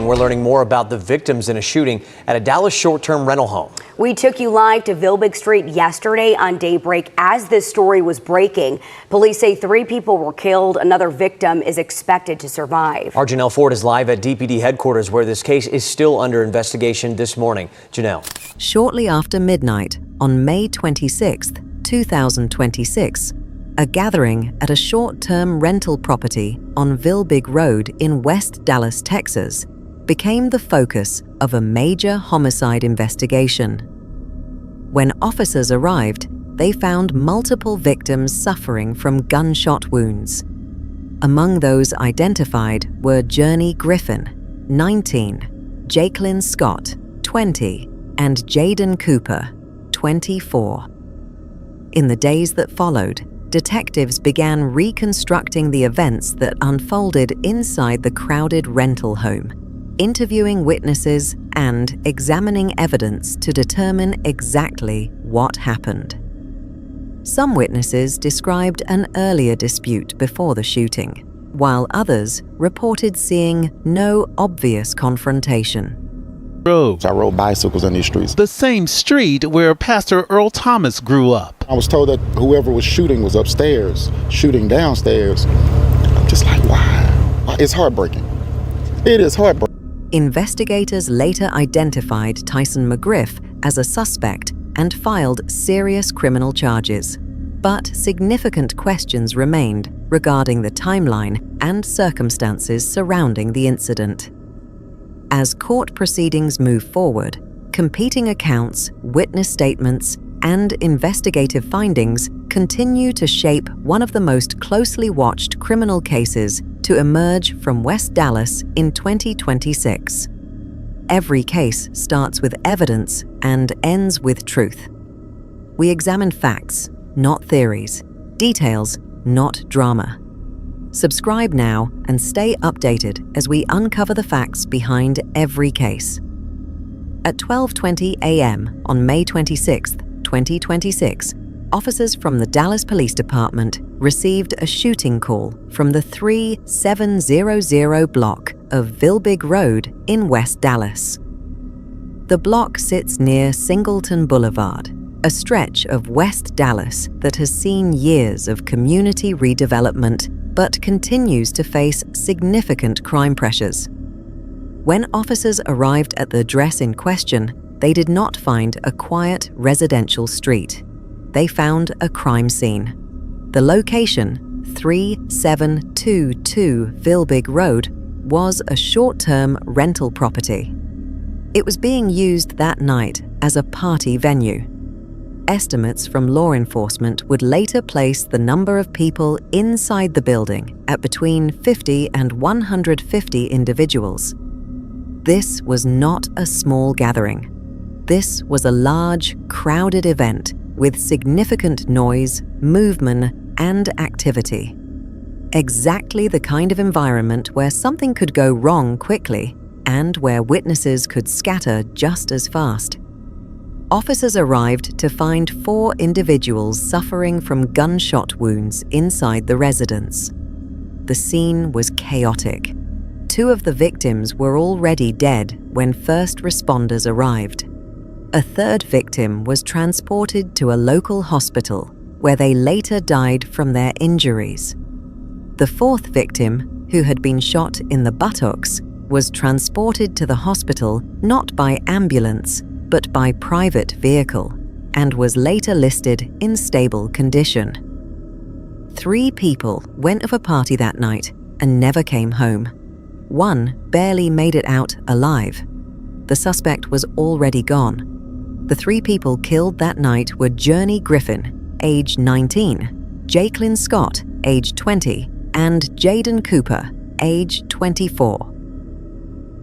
we're learning more about the victims in a shooting at a Dallas short-term rental home. We took you live to Vilbig Street yesterday on daybreak as this story was breaking. Police say 3 people were killed. Another victim is expected to survive. Our Janelle Ford is live at DPD headquarters, where this case is still under investigation this morning. Janelle. Shortly after midnight on May 26, 2026, a gathering at a short-term rental property on Vilbig Road in West Dallas, Texas, became the focus of a major homicide investigation. When officers arrived, they found multiple victims suffering from gunshot wounds. Among those identified were Journey Griffin, 19, Jacqueline Scott, 20, and Jaden Cooper, 24. In the days that followed, detectives began reconstructing the events that unfolded inside the crowded rental home, interviewing witnesses and examining evidence to determine exactly what happened. Some witnesses described an earlier dispute before the shooting, while others reported seeing no obvious confrontation. I rode bicycles in these streets. The same street where Pastor Earl Thomas grew up. I was told that whoever was shooting was upstairs, shooting downstairs. I'm just like, why? It's heartbreaking. It is heartbreaking. Investigators later identified Tyson McGriff as a suspect and filed serious criminal charges. But significant questions remained regarding the timeline and circumstances surrounding the incident. As court proceedings move forward, competing accounts, witness statements, and investigative findings continue to shape one of the most closely watched criminal cases to emerge from West Dallas in 2026. Every case starts with evidence and ends with truth. We examine facts, not theories, details, not drama. Subscribe now and stay updated as we uncover the facts behind every case. At 12:20 a.m. on May 26, 2026, officers from the Dallas Police Department received a shooting call from the 3700 block of Vilbig Road in West Dallas. The block sits near Singleton Boulevard, a stretch of West Dallas that has seen years of community redevelopment but continues to face significant crime pressures. When officers arrived at the address in question, they did not find a quiet residential street. They found a crime scene. The location, 3722 Vilbig Road, was a short-term rental property. It was being used that night as a party venue. Estimates from law enforcement would later place the number of people inside the building at between 50 and 150 individuals. This was not a small gathering. This was a large, crowded event with significant noise, movement, and activity. Exactly the kind of environment where something could go wrong quickly and where witnesses could scatter just as fast. Officers arrived to find 4 individuals suffering from gunshot wounds inside the residence. The scene was chaotic. 2 of the victims were already dead when first responders arrived. A 3rd victim was transported to a local hospital where they later died from their injuries. The 4th victim, who had been shot in the buttocks, was transported to the hospital not by ambulance, but by private vehicle, and was later listed in stable condition. 3 people went of a party that night and never came home. 1 barely made it out alive. The suspect was already gone. The 3 people killed that night were Journey Griffin, age 19, Jacqueline Scott, age 20, and Jaden Cooper, age 24.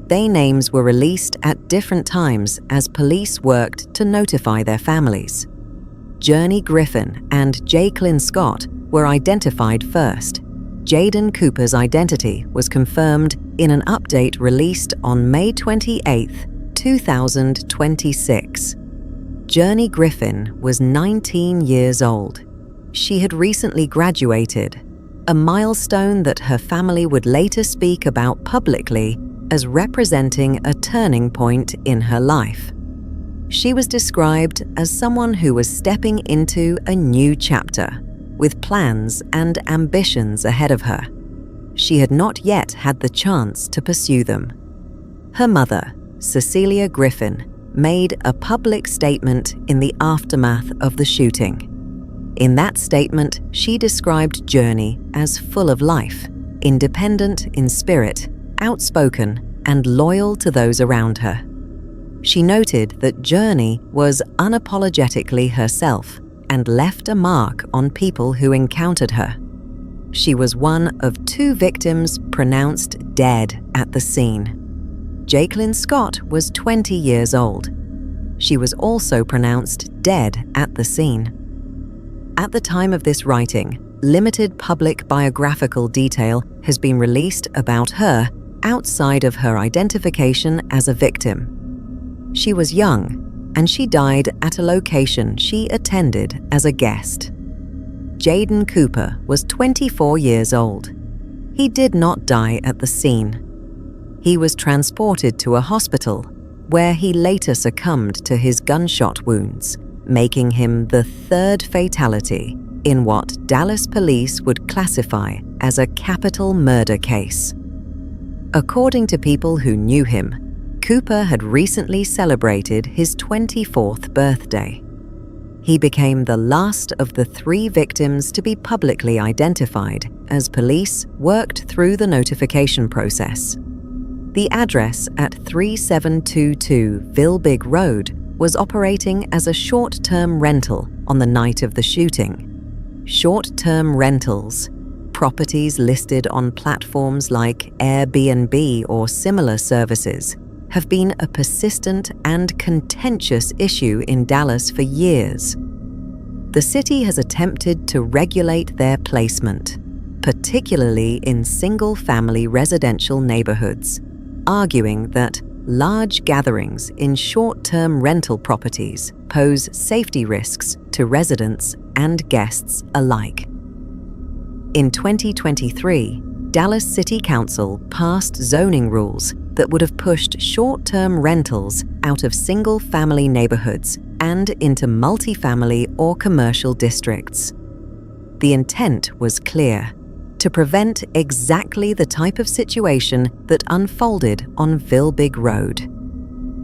Their names were released at different times as police worked to notify their families. Journey Griffin and Jacqueline Scott were identified first. Jaden Cooper's identity was confirmed in an update released on May 28, 2026. Journey Griffin was 19 years old. She had recently graduated, a milestone that her family would later speak about publicly as representing a turning point in her life. She was described as someone who was stepping into a new chapter, with plans and ambitions ahead of her. She had not yet had the chance to pursue them. Her mother, Cecilia Griffin, made a public statement in the aftermath of the shooting. In that statement, she described Journey as full of life, independent in spirit, outspoken, and loyal to those around her. She noted that Journey was unapologetically herself and left a mark on people who encountered her. She was one of 2 victims pronounced dead at the scene. Jacqueline Scott was 20 years old. She was also pronounced dead at the scene. At the time of this writing, limited public biographical detail has been released about her outside of her identification as a victim. She was young, and she died at a location she attended as a guest. Jaden Cooper was 24 years old. He did not die at the scene. He was transported to a hospital, where he later succumbed to his gunshot wounds, making him the 3rd fatality in what Dallas police would classify as a capital murder case. According to people who knew him, Cooper had recently celebrated his 24th birthday. He became the last of the 3 victims to be publicly identified as police worked through the notification process. The address at 3722 Vilbig Road was operating as a short-term rental on the night of the shooting. Short-term rentals, properties listed on platforms like Airbnb or similar services, have been a persistent and contentious issue in Dallas for years. The city has attempted to regulate their placement, particularly in single-family residential neighborhoods, arguing that large gatherings in short-term rental properties pose safety risks to residents and guests alike. In 2023, Dallas City Council passed zoning rules that would have pushed short-term rentals out of single-family neighborhoods and into multifamily or commercial districts. The intent was clear: to prevent exactly the type of situation that unfolded on Vilbig Road.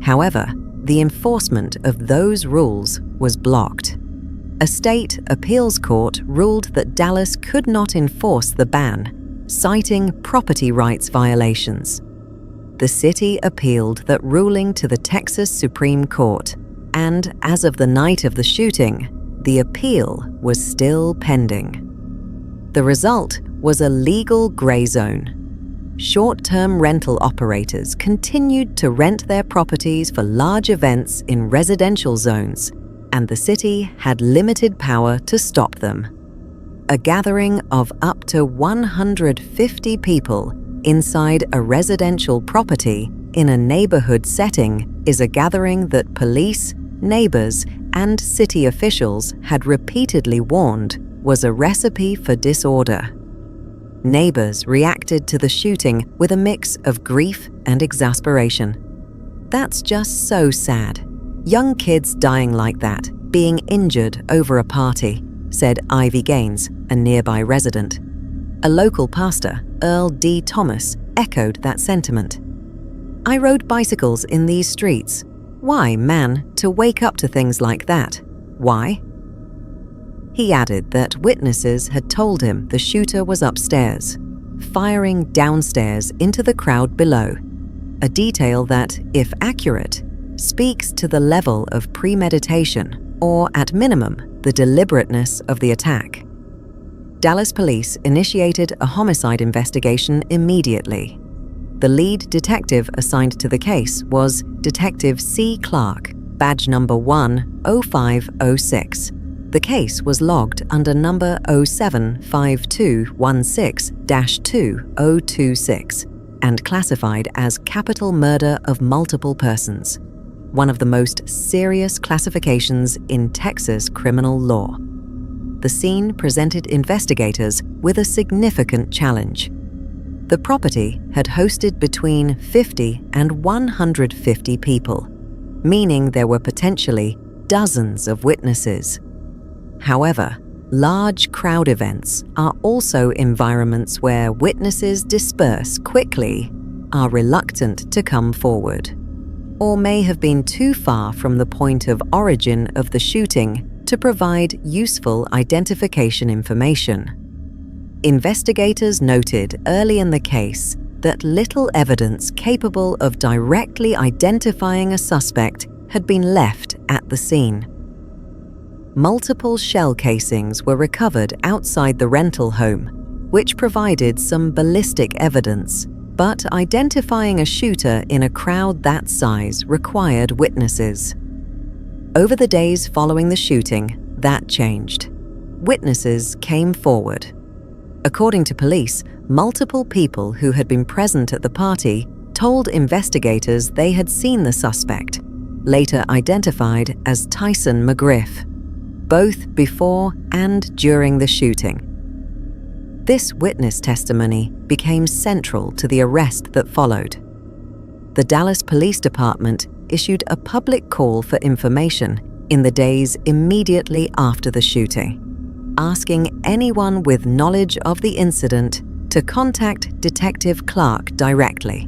However, the enforcement of those rules was blocked. A state appeals court ruled that Dallas could not enforce the ban, citing property rights violations. The city appealed that ruling to the Texas Supreme Court, and as of the night of the shooting, the appeal was still pending. The result was a legal gray zone. Short-term rental operators continued to rent their properties for large events in residential zones, and the city had limited power to stop them. A gathering of up to 150 people inside a residential property in a neighborhood setting is a gathering that police, neighbors, and city officials had repeatedly warned was a recipe for disorder. Neighbors reacted to the shooting with a mix of grief and exasperation. "That's just so sad. Young kids dying like that, being injured over a party," said Ivy Gaines, a nearby resident. A local pastor, Earl D. Thomas, echoed that sentiment. "I rode bicycles in these streets. Why, man, to wake up to things like that? Why?" He added that witnesses had told him the shooter was upstairs, firing downstairs into the crowd below, a detail that, if accurate, speaks to the level of premeditation or, at minimum, the deliberateness of the attack. Dallas police initiated a homicide investigation immediately. The lead detective assigned to the case was Detective C. Clark, badge number 10506. The case was logged under number 075216-2026 and classified as capital murder of multiple persons, one of the most serious classifications in Texas criminal law. The scene presented investigators with a significant challenge. The property had hosted between 50 and 150 people, meaning there were potentially dozens of witnesses. However, large crowd events are also environments where witnesses disperse quickly, are reluctant to come forward, or may have been too far from the point of origin of the shooting to provide useful identification information. Investigators noted early in the case that little evidence capable of directly identifying a suspect had been left at the scene. Multiple shell casings were recovered outside the rental home, which provided some ballistic evidence, but identifying a shooter in a crowd that size required witnesses. Over the days following the shooting, that changed. Witnesses came forward. According to police, multiple people who had been present at the party told investigators they had seen the suspect, later identified as Tyson McGriff, both before and during the shooting. This witness testimony became central to the arrest that followed. The Dallas Police Department issued a public call for information in the days immediately after the shooting, asking anyone with knowledge of the incident to contact Detective Clark directly.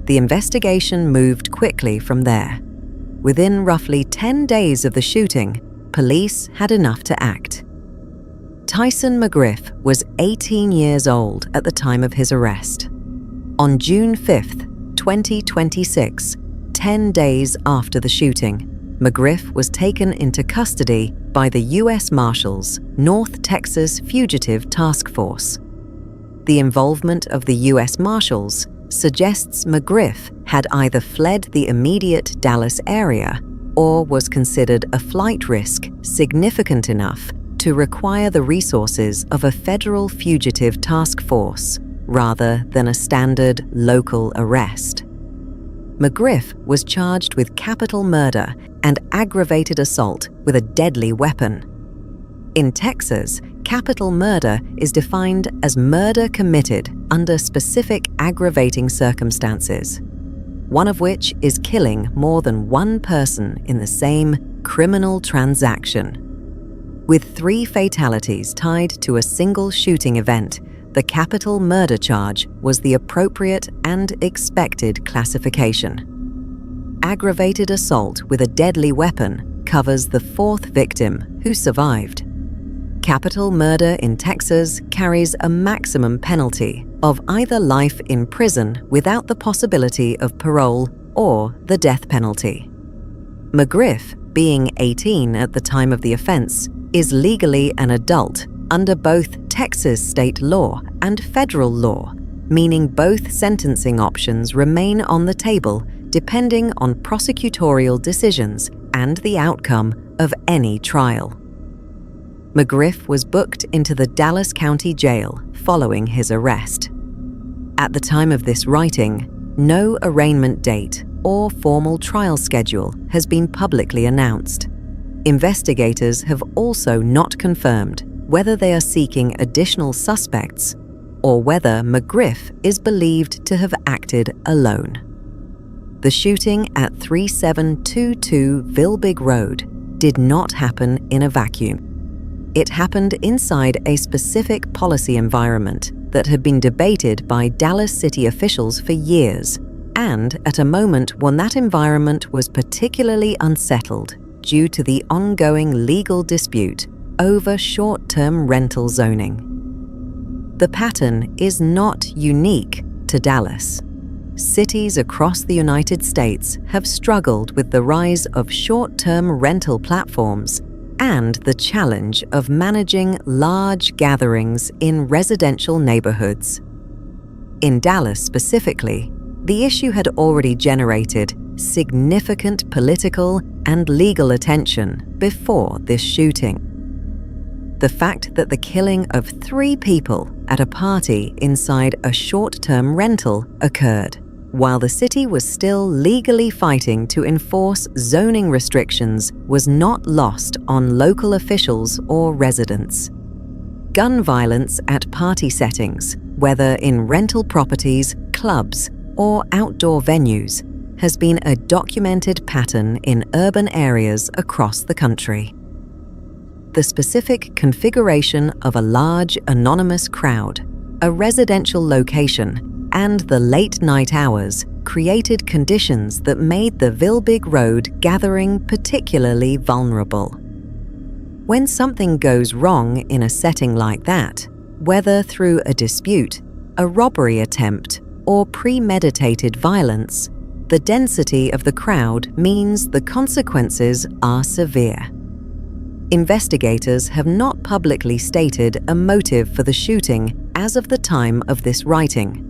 The investigation moved quickly from there. Within roughly 10 days of the shooting, police had enough to act. Tyson McGriff was 18 years old at the time of his arrest. On June 5th, 2026, 10 days after the shooting, McGriff was taken into custody by the U.S. Marshals North Texas Fugitive Task Force. The involvement of the U.S. Marshals suggests McGriff had either fled the immediate Dallas area or was considered a flight risk significant enough to require the resources of a federal fugitive task force rather than a standard local arrest. McGriff was charged with capital murder and aggravated assault with a deadly weapon. In Texas, capital murder is defined as murder committed under specific aggravating circumstances, one of which is killing more than one person in the same criminal transaction. With 3 fatalities tied to a single shooting event, the capital murder charge was the appropriate and expected classification. Aggravated assault with a deadly weapon covers the 4th victim who survived. Capital murder in Texas carries a maximum penalty of either life in prison without the possibility of parole or the death penalty. McGriff, being 18 at the time of the offense, is legally an adult under both Texas state law and federal law, meaning both sentencing options remain on the table depending on prosecutorial decisions and the outcome of any trial. McGriff was booked into the Dallas County Jail following his arrest. At the time of this writing, no arraignment date or formal trial schedule has been publicly announced. Investigators have also not confirmed whether they are seeking additional suspects or whether McGriff is believed to have acted alone. The shooting at 3722 Vilbig Road did not happen in a vacuum. It happened inside a specific policy environment that had been debated by Dallas city officials for years, and at a moment when that environment was particularly unsettled due to the ongoing legal dispute over short-term rental zoning. The pattern is not unique to Dallas. Cities across the United States have struggled with the rise of short-term rental platforms and the challenge of managing large gatherings in residential neighborhoods. In Dallas specifically, the issue had already generated significant political and legal attention before this shooting. The fact that the killing of 3 people at a party inside a short-term rental occurred while the city was still legally fighting to enforce zoning restrictions was not lost on local officials or residents. gun violence at party settings, whether in rental properties, clubs, or outdoor venues, has been a documented pattern in urban areas across the country. The specific configuration of a large anonymous crowd, a residential location, and the late night hours created conditions that made the Vilbig Road gathering particularly vulnerable. When something goes wrong in a setting like that, whether through a dispute, a robbery attempt, or premeditated violence, the density of the crowd means the consequences are severe. Investigators have not publicly stated a motive for the shooting as of the time of this writing,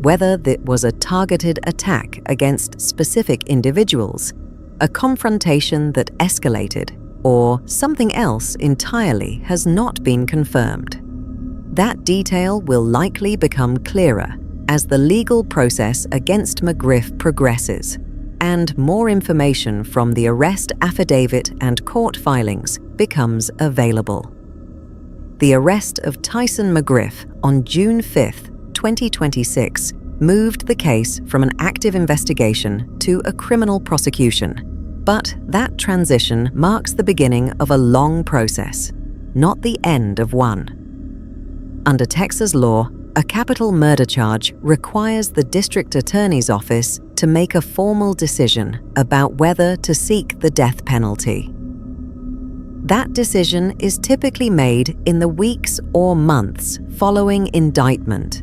whether that was a targeted attack against specific individuals, a confrontation that escalated, or something else entirely has not been confirmed. That detail will likely become clearer as the legal process against McGriff progresses, and more information from the arrest affidavit and court filings becomes available. The arrest of Tyson McGriff on June 5, 2026, moved the case from an active investigation to a criminal prosecution. But that transition marks the beginning of a long process, not the end of one. Under Texas law, a capital murder charge requires the district attorney's office to make a formal decision about whether to seek the death penalty. That decision is typically made in the weeks or months following indictment,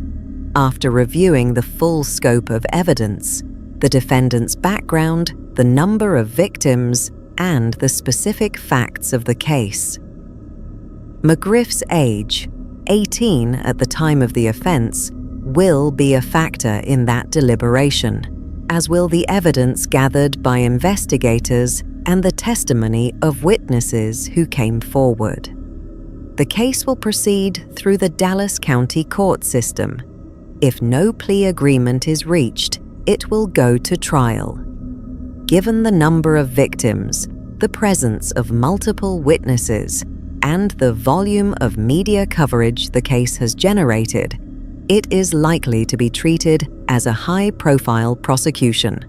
after reviewing the full scope of evidence, the defendant's background, the number of victims, and the specific facts of the case. McGriff's age, 18 at the time of the offense, will be a factor in that deliberation, as will the evidence gathered by investigators and the testimony of witnesses who came forward. The case will proceed through the Dallas County court system. If no plea agreement is reached, it will go to trial. Given the number of victims, the presence of multiple witnesses, and the volume of media coverage the case has generated, it is likely to be treated as a high-profile prosecution.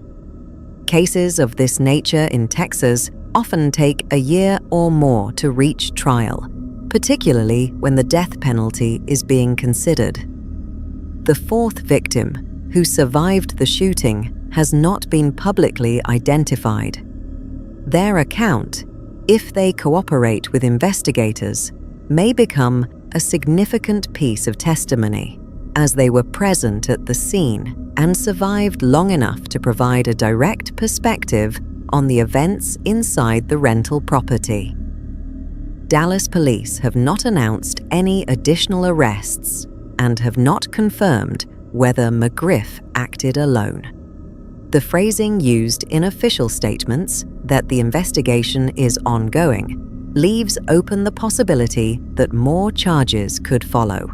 Cases of this nature in Texas often take a year or more to reach trial, particularly when the death penalty is being considered. The fourth victim, who survived the shooting, has not been publicly identified. Their account, if they cooperate with investigators, may become a significant piece of testimony, as they were present at the scene and survived long enough to provide a direct perspective on the events inside the rental property. Dallas police have not announced any additional arrests and have not confirmed whether McGriff acted alone. The phrasing used in official statements, that the investigation is ongoing, leaves open the possibility that more charges could follow.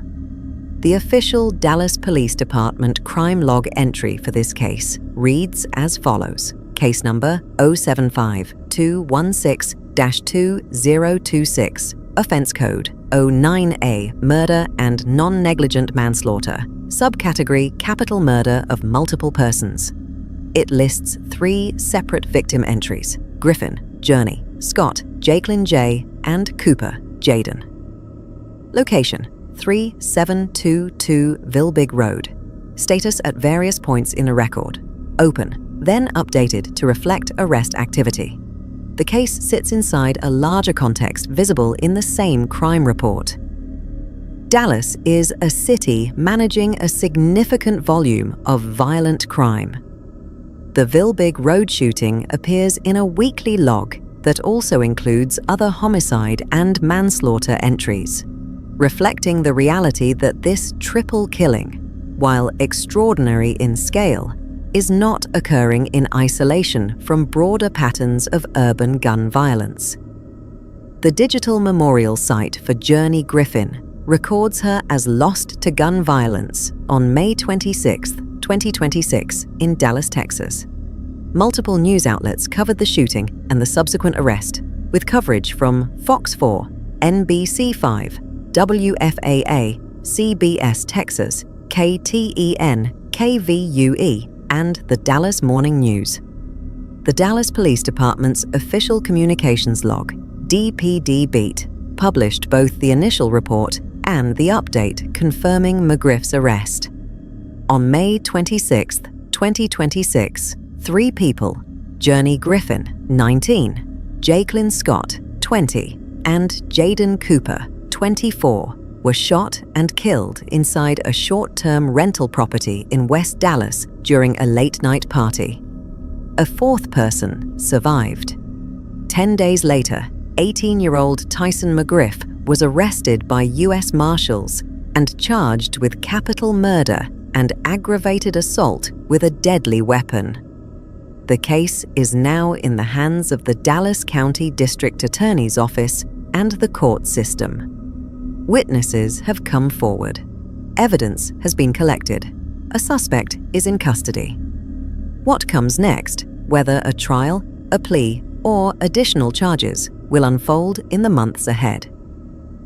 The official Dallas Police Department crime log entry for this case reads as follows: case number 075-216-2026, offense code 09A, murder and non-negligent manslaughter, subcategory capital murder of multiple persons. It lists 3 separate victim entries: Griffin, Journey, Scott, Jakelin J, and Cooper, Jaden. Location: 3722 Vilbig Road. Status at various points in the record: open, then updated to reflect arrest activity. The case sits inside a larger context visible in the same crime report. Dallas is a city managing a significant volume of violent crime. The Vilbig Road shooting appears in a weekly log that also includes other homicide and manslaughter entries, reflecting the reality that this triple killing, while extraordinary in scale, is not occurring in isolation from broader patterns of urban gun violence. The digital memorial site for Journey Griffin records her as lost to gun violence on May 26, 2026 in Dallas, Texas. Multiple news outlets covered the shooting and the subsequent arrest, with coverage from Fox 4, NBC 5, WFAA, CBS Texas, KTEN, KVUE, and the Dallas Morning News. The Dallas Police Department's official communications log, DPD Beat, published both the initial report and the update confirming McGriff's arrest. On May 26, 2026, 3 people, Journey Griffin, 19, Jakelin Scott, 20, and Jaden Cooper, 24, were shot and killed inside a short-term rental property in West Dallas during a late-night party. A 4th person survived. 10 days later, 18-year-old Tyson McGriff was arrested by U.S. Marshals and charged with capital murder and aggravated assault with a deadly weapon. The case is now in the hands of the Dallas County District Attorney's Office and the court system. Witnesses have come forward. Evidence has been collected. A suspect is in custody. What comes next, whether a trial, a plea, or additional charges, will unfold in the months ahead.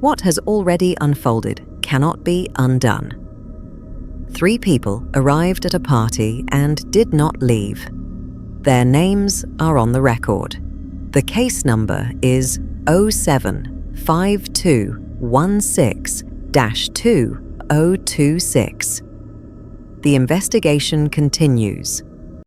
What has already unfolded cannot be undone. 3 people arrived at a party and did not leave. Their names are on the record. The case number is 075216-2026. The investigation continues.